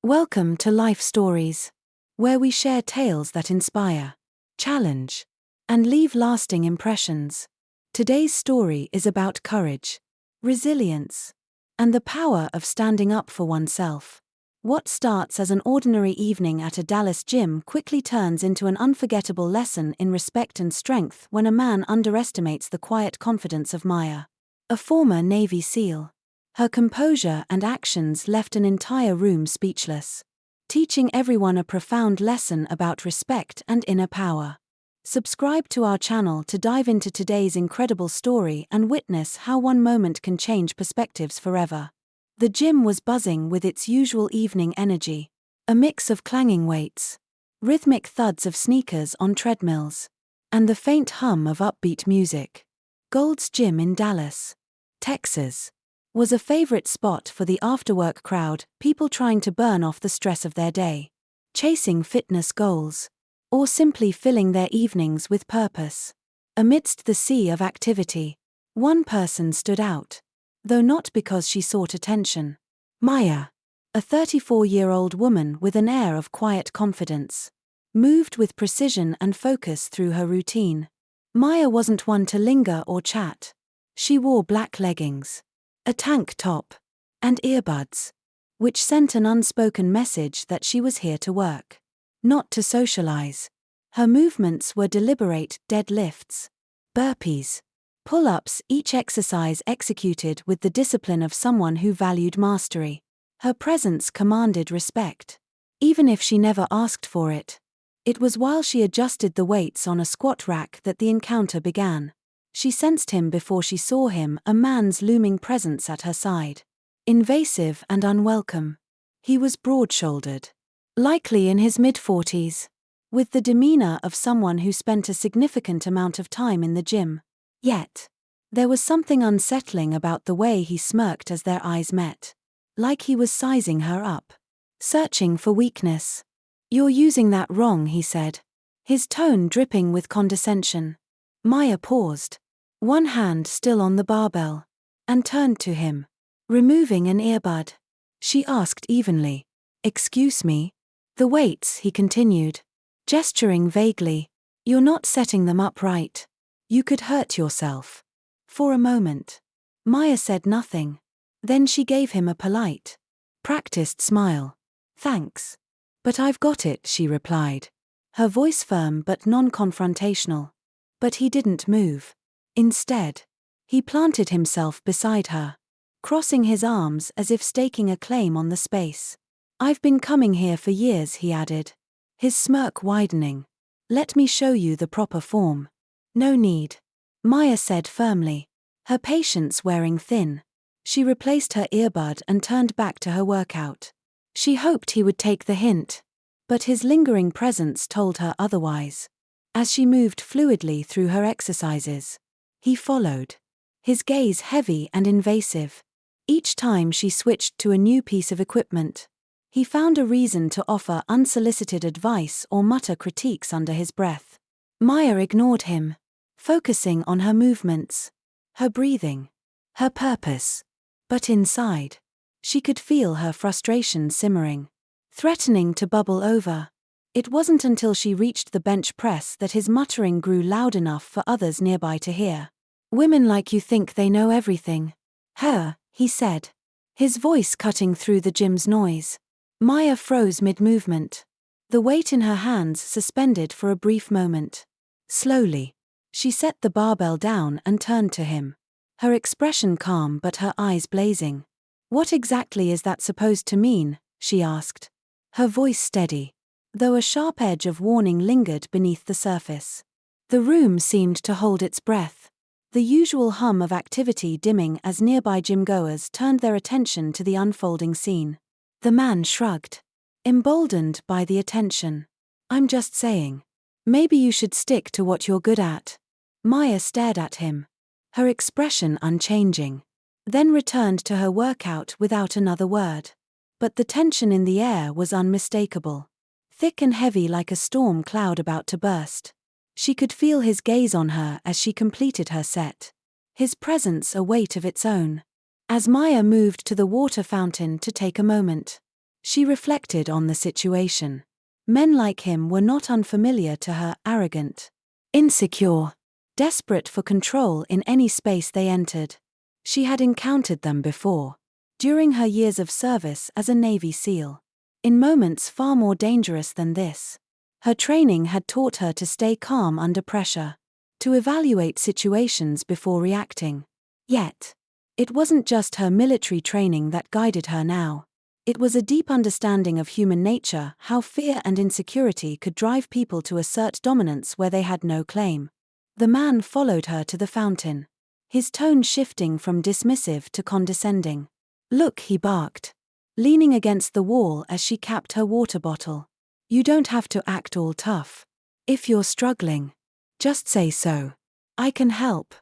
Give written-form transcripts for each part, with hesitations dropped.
Welcome to Life Stories, where we share tales that inspire, challenge, and leave lasting impressions. Today's story is about courage, resilience, and the power of standing up for oneself. What starts as an ordinary evening at a Dallas gym quickly turns into an unforgettable lesson in respect and strength when a man underestimates the quiet confidence of Maya, a former Navy SEAL. Her composure and actions left an entire room speechless, teaching everyone a profound lesson about respect and inner power. Subscribe to our channel to dive into today's incredible story and witness how one moment can change perspectives forever. The gym was buzzing with its usual evening energy, a mix of clanging weights, rhythmic thuds of sneakers on treadmills, and the faint hum of upbeat music. Gold's Gym in Dallas, Texas, was a favorite spot for the after-work crowd, people trying to burn off the stress of their day, chasing fitness goals, or simply filling their evenings with purpose. Amidst the sea of activity, one person stood out, though not because she sought attention. Maya, a 34-year-old woman with an air of quiet confidence, moved with precision and focus through her routine. Maya wasn't one to linger or chat. She wore black leggings, a tank top, and earbuds, which sent an unspoken message that she was here to work, not to socialize. Her movements were deliberate: deadlifts, burpees, pull-ups, each exercise executed with the discipline of someone who valued mastery. Her presence commanded respect, even if she never asked for it. It was while she adjusted the weights on a squat rack that the encounter began. She sensed him before she saw him, a man's looming presence at her side. Invasive and unwelcome. He was broad-shouldered, likely in his mid-40s, with the demeanor of someone who spent a significant amount of time in the gym. Yet, there was something unsettling about the way he smirked as their eyes met, like he was sizing her up, searching for weakness. "You're using that wrong," he said, his tone dripping with condescension. Maya paused, one hand still on the barbell, and turned to him, removing an earbud. She asked evenly, "Excuse me?" "The weights," he continued, gesturing vaguely. "You're not setting them up right. You could hurt yourself." For a moment, Maya said nothing. Then she gave him a polite, practiced smile. "Thanks. But I've got it," she replied, her voice firm but non-confrontational. But he didn't move. Instead, he planted himself beside her, crossing his arms as if staking a claim on the space. "I've been coming here for years," he added, his smirk widening. "Let me show you the proper form." "No need," Maya said firmly, her patience wearing thin. She replaced her earbud and turned back to her workout. She hoped he would take the hint, but his lingering presence told her otherwise. As she moved fluidly through her exercises, he followed, his gaze heavy and invasive. Each time she switched to a new piece of equipment, he found a reason to offer unsolicited advice or mutter critiques under his breath. Maya ignored him, focusing on her movements, her breathing, her purpose. But inside, she could feel her frustration simmering, threatening to bubble over. It wasn't until she reached the bench press that his muttering grew loud enough for others nearby to hear. "Women like you think they know everything." "Her," he said, his voice cutting through the gym's noise. Maya froze mid-movement, the weight in her hands suspended for a brief moment. Slowly, she set the barbell down and turned to him, her expression calm but her eyes blazing. "What exactly is that supposed to mean?" she asked, her voice steady, though a sharp edge of warning lingered beneath the surface. The room seemed to hold its breath, the usual hum of activity dimming as nearby gym-goers turned their attention to the unfolding scene. The man shrugged, emboldened by the attention. "I'm just saying. Maybe you should stick to what you're good at." Maya stared at him, her expression unchanging, then returned to her workout without another word. But the tension in the air was unmistakable, thick and heavy like a storm cloud about to burst. She could feel his gaze on her as she completed her set, his presence a weight of its own. As Maya moved to the water fountain to take a moment, She reflected on the situation. Men like him were not unfamiliar to her, arrogant, insecure, desperate for control in any space they entered. She had encountered them before, during her years of service as a Navy SEAL, in moments far more dangerous than this. Her training had taught her to stay calm under pressure, to evaluate situations before reacting. Yet, it wasn't just her military training that guided her now. It was a deep understanding of human nature, how fear and insecurity could drive people to assert dominance where they had no claim. The man followed her to the fountain, his tone shifting from dismissive to condescending. "Look," he barked, leaning against the wall as she capped her water bottle. "You don't have to act all tough. If you're struggling, just say so. I can help."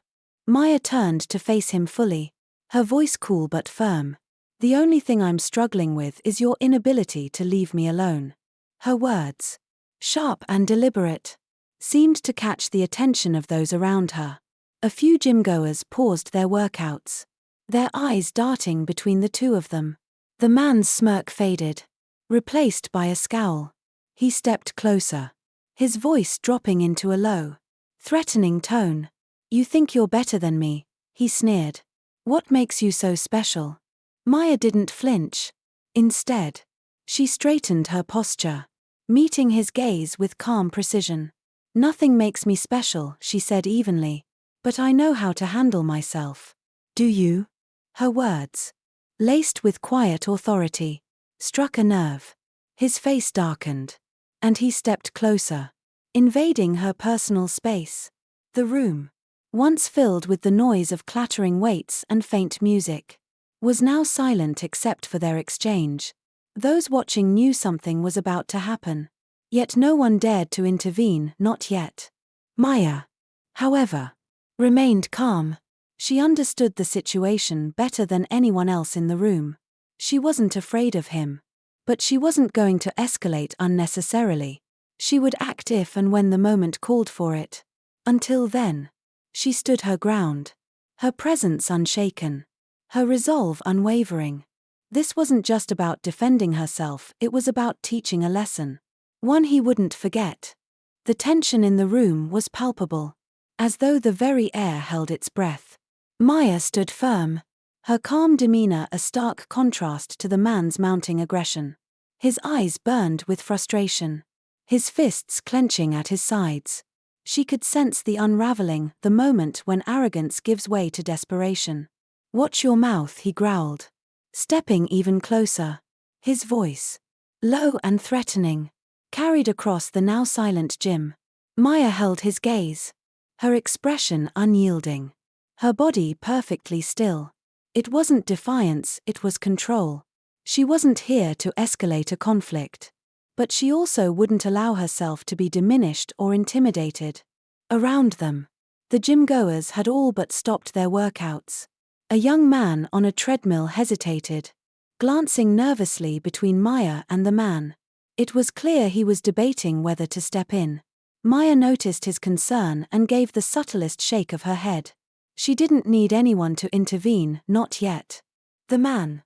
Maya turned to face him fully, her voice cool but firm. "The only thing I'm struggling with is your inability to leave me alone." Her words, sharp and deliberate, seemed to catch the attention of those around her. A few gym-goers paused their workouts, their eyes darting between the two of them. The man's smirk faded, replaced by a scowl. He stepped closer, his voice dropping into a low, threatening tone. "You think you're better than me," he sneered. "What makes you so special?" Maya didn't flinch. Instead, she straightened her posture, meeting his gaze with calm precision. "Nothing makes me special," she said evenly, "but I know how to handle myself." "Do you?" Her words, laced with quiet authority, struck a nerve. His face darkened, and he stepped closer, invading her personal space. The room, once filled with the noise of clattering weights and faint music, was now silent except for their exchange. Those watching knew something was about to happen, yet no one dared to intervene, not yet. Maya, however, remained calm. She understood the situation better than anyone else in the room. She wasn't afraid of him, but she wasn't going to escalate unnecessarily. She would act if and when the moment called for it. Until then, she stood her ground, her presence unshaken, her resolve unwavering. This wasn't just about defending herself, it was about teaching a lesson, one he wouldn't forget. The tension in the room was palpable, as though the very air held its breath. Maya stood firm, her calm demeanor a stark contrast to the man's mounting aggression. His eyes burned with frustration, his fists clenching at his sides. She could sense the unraveling, the moment when arrogance gives way to desperation. "Watch your mouth," he growled, stepping even closer. His voice, low and threatening, carried across the now silent gym. Maya held his gaze, her expression unyielding, her body perfectly still. It wasn't defiance, it was control. She wasn't here to escalate a conflict, but she also wouldn't allow herself to be diminished or intimidated. Around them, the gym-goers had all but stopped their workouts. A young man on a treadmill hesitated, glancing nervously between Maya and the man. It was clear he was debating whether to step in. Maya noticed his concern and gave the subtlest shake of her head. She didn't need anyone to intervene, not yet. The man,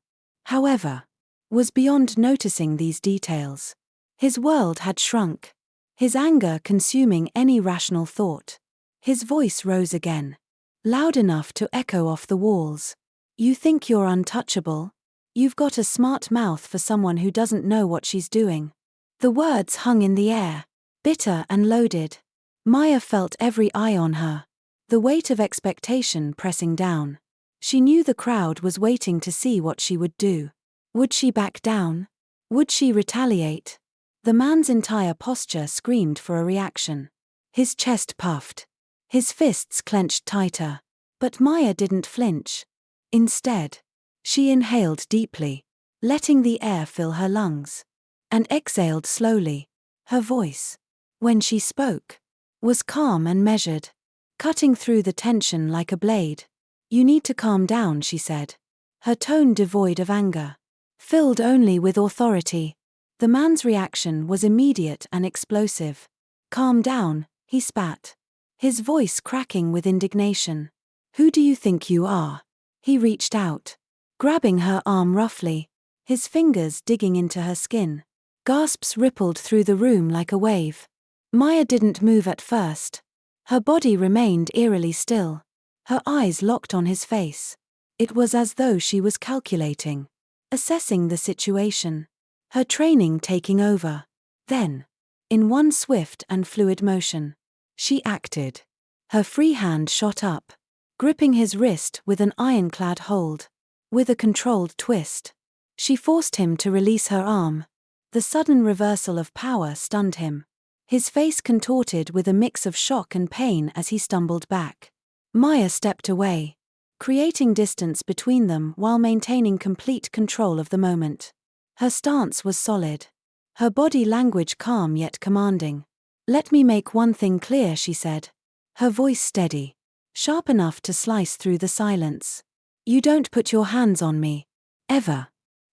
however, was beyond noticing these details. His world had shrunk, his anger consuming any rational thought. His voice rose again, loud enough to echo off the walls. "You think you're untouchable? You've got a smart mouth for someone who doesn't know what she's doing." The words hung in the air, bitter and loaded. Maya felt every eye on her, the weight of expectation pressing down. She knew the crowd was waiting to see what she would do. Would she back down? Would she retaliate? The man's entire posture screamed for a reaction. His chest puffed, his fists clenched tighter. But Maya didn't flinch. Instead, she inhaled deeply, letting the air fill her lungs, and exhaled slowly. Her voice, when she spoke, was calm and measured, cutting through the tension like a blade. "You need to calm down," she said, her tone devoid of anger, filled only with authority. The man's reaction was immediate and explosive. "Calm down," he spat, his voice cracking with indignation. "Who do you think you are?" He reached out, grabbing her arm roughly, his fingers digging into her skin. Gasps rippled through the room like a wave. Maya didn't move at first. Her body remained eerily still. Her eyes locked on his face. It was as though she was calculating, assessing the situation, her training taking over. Then, in one swift and fluid motion, she acted. Her free hand shot up, gripping his wrist with an ironclad hold. With a controlled twist, she forced him to release her arm. The sudden reversal of power stunned him. His face contorted with a mix of shock and pain as he stumbled back. Maya stepped away, creating distance between them while maintaining complete control of the moment. Her stance was solid, her body language calm yet commanding. "Let me make one thing clear," she said, her voice steady, sharp enough to slice through the silence. "You don't put your hands on me. Ever."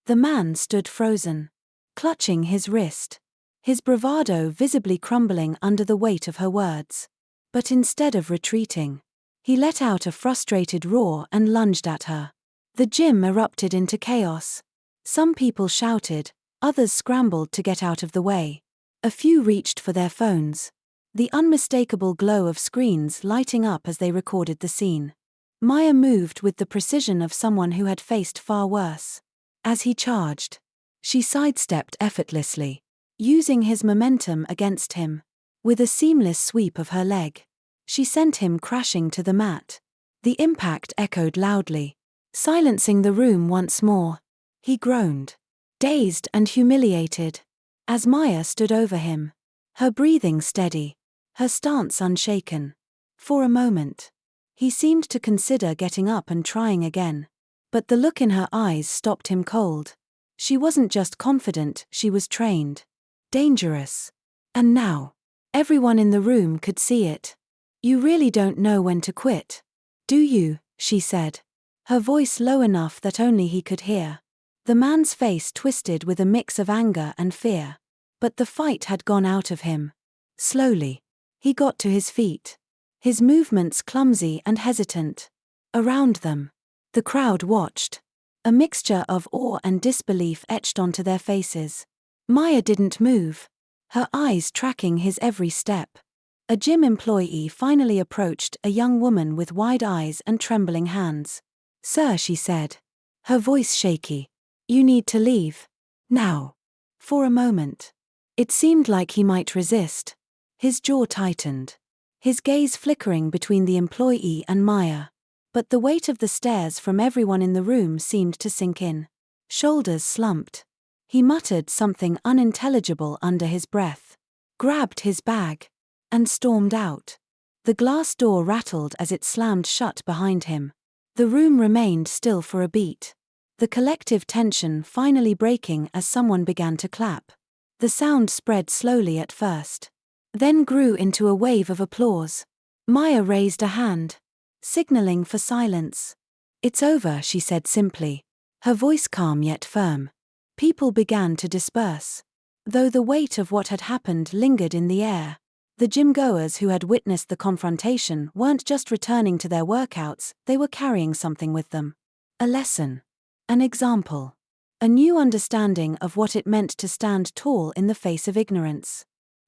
The man stood frozen, clutching his wrist, his bravado visibly crumbling under the weight of her words. But instead of retreating, he let out a frustrated roar and lunged at her. The gym erupted into chaos. Some people shouted, others scrambled to get out of the way. A few reached for their phones, the unmistakable glow of screens lighting up as they recorded the scene. Maya moved with the precision of someone who had faced far worse. As he charged, she sidestepped effortlessly, using his momentum against him. With a seamless sweep of her leg, she sent him crashing to the mat. The impact echoed loudly, silencing the room once more. He groaned, dazed and humiliated, as Maya stood over him, her breathing steady, her stance unshaken. For a moment, he seemed to consider getting up and trying again. But the look in her eyes stopped him cold. She wasn't just confident, she was trained. Dangerous. And now, everyone in the room could see it. "You really don't know when to quit, do you?" she said, her voice low enough that only he could hear. The man's face twisted with a mix of anger and fear. But the fight had gone out of him. Slowly, he got to his feet, his movements clumsy and hesitant. Around them, the crowd watched, a mixture of awe and disbelief etched onto their faces. Maya didn't move, her eyes tracking his every step. A gym employee finally approached, a young woman with wide eyes and trembling hands. "Sir," she said, her voice shaky, "you need to leave. Now." For a moment, it seemed like he might resist. His jaw tightened, his gaze flickering between the employee and Maya. But the weight of the stares from everyone in the room seemed to sink in. Shoulders slumped. He muttered something unintelligible under his breath, grabbed his bag, and stormed out. The glass door rattled as it slammed shut behind him. The room remained still for a beat, the collective tension finally breaking as someone began to clap. The sound spread slowly at first, then grew into a wave of applause. Maya raised a hand, signaling for silence. "It's over," she said simply, her voice calm yet firm. People began to disperse, though the weight of what had happened lingered in the air. The gym-goers who had witnessed the confrontation weren't just returning to their workouts, they were carrying something with them. A lesson. An example. A new understanding of what it meant to stand tall in the face of ignorance.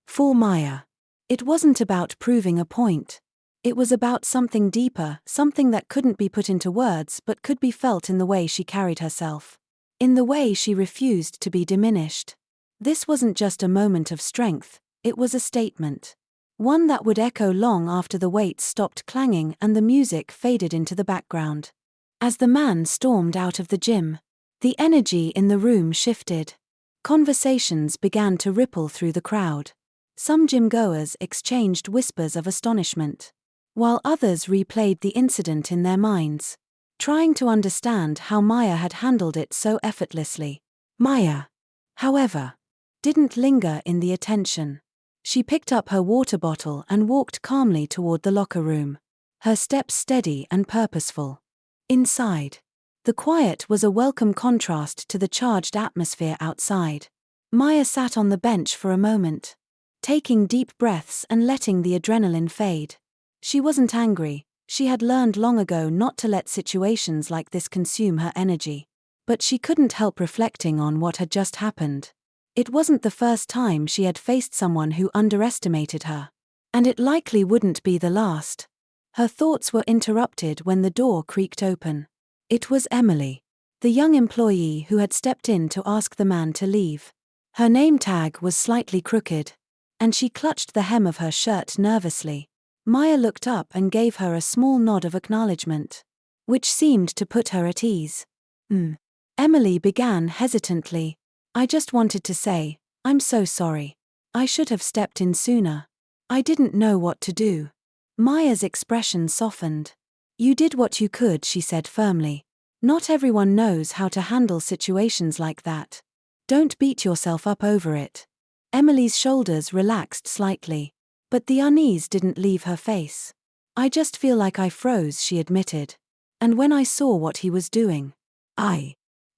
For Maya, it wasn't about proving a point. It was about something deeper, something that couldn't be put into words but could be felt in the way she carried herself, in the way she refused to be diminished. This wasn't just a moment of strength, it was a statement. One that would echo long after the weights stopped clanging and the music faded into the background. As the man stormed out of the gym, the energy in the room shifted. Conversations began to ripple through the crowd. Some gym-goers exchanged whispers of astonishment, while others replayed the incident in their minds, trying to understand how Maya had handled it so effortlessly. Maya, however, didn't linger in the attention. She picked up her water bottle and walked calmly toward the locker room, her steps steady and purposeful. Inside, the quiet was a welcome contrast to the charged atmosphere outside. Maya sat on the bench for a moment, taking deep breaths and letting the adrenaline fade. She wasn't angry, she had learned long ago not to let situations like this consume her energy. But she couldn't help reflecting on what had just happened. It wasn't the first time she had faced someone who underestimated her. And it likely wouldn't be the last. Her thoughts were interrupted when the door creaked open. It was Emily, the young employee who had stepped in to ask the man to leave. Her name tag was slightly crooked, and she clutched the hem of her shirt nervously. Maya looked up and gave her a small nod of acknowledgement, which seemed to put her at ease. Emily began hesitantly. I just wanted to say, I'm so sorry. I should have stepped in sooner. I didn't know what to do. Maya's expression softened. You did what you could, she said firmly. Not everyone knows how to handle situations like that. Don't beat yourself up over it. Emily's shoulders relaxed slightly, but the unease didn't leave her face. I just feel like I froze, she admitted. And when I saw what he was doing,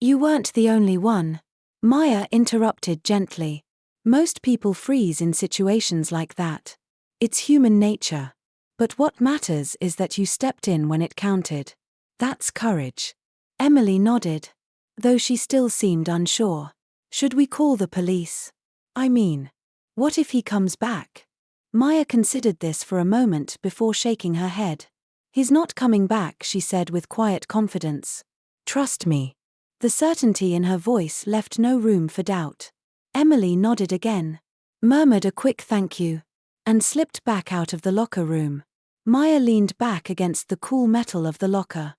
You weren't the only one. Maya interrupted gently. Most people freeze in situations like that. It's human nature. But what matters is that you stepped in when it counted. That's courage. Emily nodded, though she still seemed unsure. Should we call the police? I mean, what if he comes back? Maya considered this for a moment before shaking her head. He's not coming back, she said with quiet confidence. Trust me. The certainty in her voice left no room for doubt. Emily nodded again, murmured a quick thank you, and slipped back out of the locker room. Maya leaned back against the cool metal of the locker,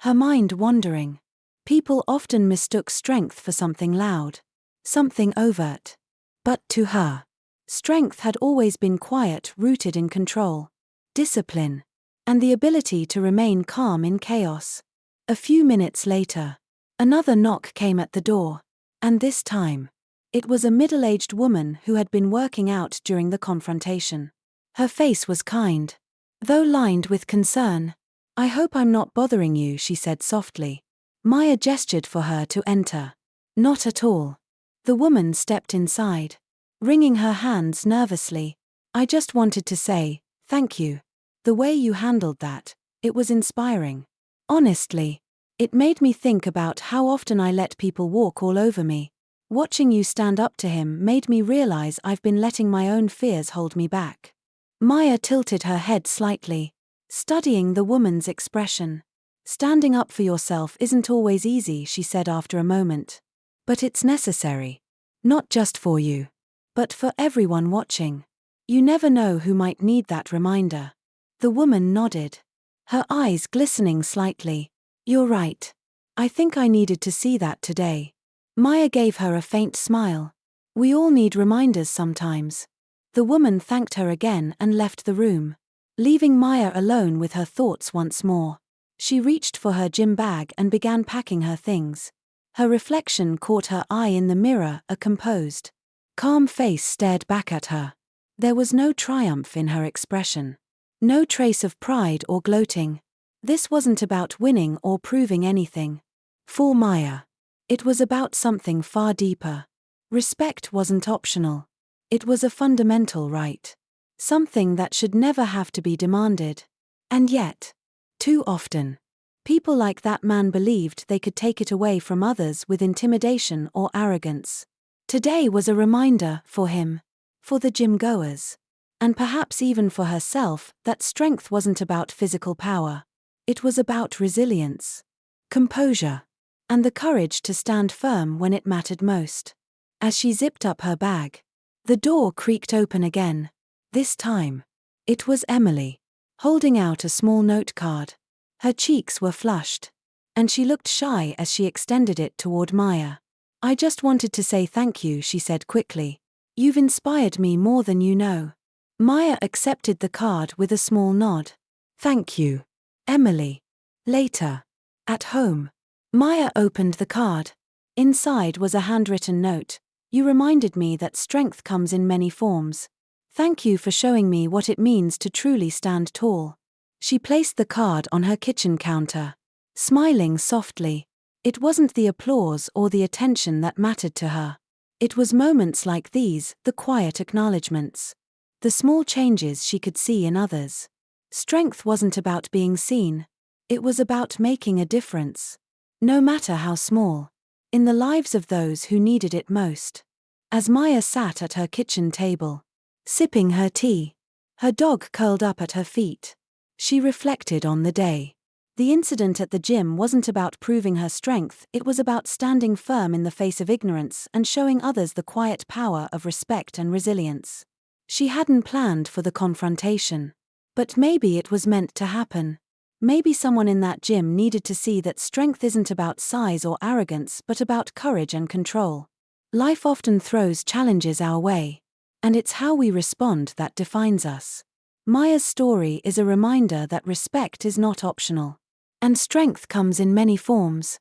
her mind wandering. People often mistook strength for something loud, something overt. But to her, strength had always been quiet, rooted in control, discipline, and the ability to remain calm in chaos. A few minutes later, another knock came at the door, and this time, it was a middle-aged woman who had been working out during the confrontation. Her face was kind, though lined with concern. I hope I'm not bothering you, she said softly. Maya gestured for her to enter. Not at all. The woman stepped inside, wringing her hands nervously. I just wanted to say, thank you. The way you handled that, it was inspiring. Honestly, it made me think about how often I let people walk all over me. Watching you stand up to him made me realize I've been letting my own fears hold me back. Maya tilted her head slightly, studying the woman's expression. Standing up for yourself isn't always easy, she said after a moment. But it's necessary. Not just for you, but for everyone watching. You never know who might need that reminder. The woman nodded, her eyes glistening slightly. You're right. I think I needed to see that today. Maya gave her a faint smile. We all need reminders sometimes. The woman thanked her again and left the room, leaving Maya alone with her thoughts once more. She reached for her gym bag and began packing her things. Her reflection caught her eye in the mirror, a composed, calm face stared back at her. There was no triumph in her expression. No trace of pride or gloating. This wasn't about winning or proving anything. For Maya, it was about something far deeper. Respect wasn't optional. It was a fundamental right. Something that should never have to be demanded. And yet, too often, people like that man believed they could take it away from others with intimidation or arrogance. Today was a reminder for him, for the gym goers, and perhaps even for herself, that strength wasn't about physical power. It was about resilience, composure, and the courage to stand firm when it mattered most. As she zipped up her bag, the door creaked open again. This time, it was Emily, holding out a small note card. Her cheeks were flushed, and she looked shy as she extended it toward Maya. I just wanted to say thank you, she said quickly. You've inspired me more than you know. Maya accepted the card with a small nod. Thank you, Emily. Later, at home, Maya opened the card. Inside was a handwritten note. You reminded me that strength comes in many forms. Thank you for showing me what it means to truly stand tall. She placed the card on her kitchen counter, smiling softly. It wasn't the applause or the attention that mattered to her. It was moments like these, the quiet acknowledgements, the small changes she could see in others. Strength wasn't about being seen. It was about making a difference. No matter how small. in the lives of those who needed it most. As Maya sat at her kitchen table, sipping her tea, her dog curled up at her feet, she reflected on the day. The incident at the gym wasn't about proving her strength, it was about standing firm in the face of ignorance and showing others the quiet power of respect and resilience. She hadn't planned for the confrontation. But maybe it was meant to happen. Maybe someone in that gym needed to see that strength isn't about size or arrogance but about courage and control. Life often throws challenges our way, and it's how we respond that defines us. Maya's story is a reminder that respect is not optional. And strength comes in many forms.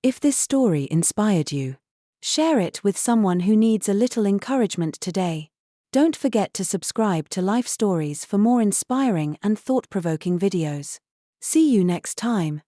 If this story inspired you, share it with someone who needs a little encouragement today. Don't forget to subscribe to Life Stories for more inspiring and thought-provoking videos. See you next time.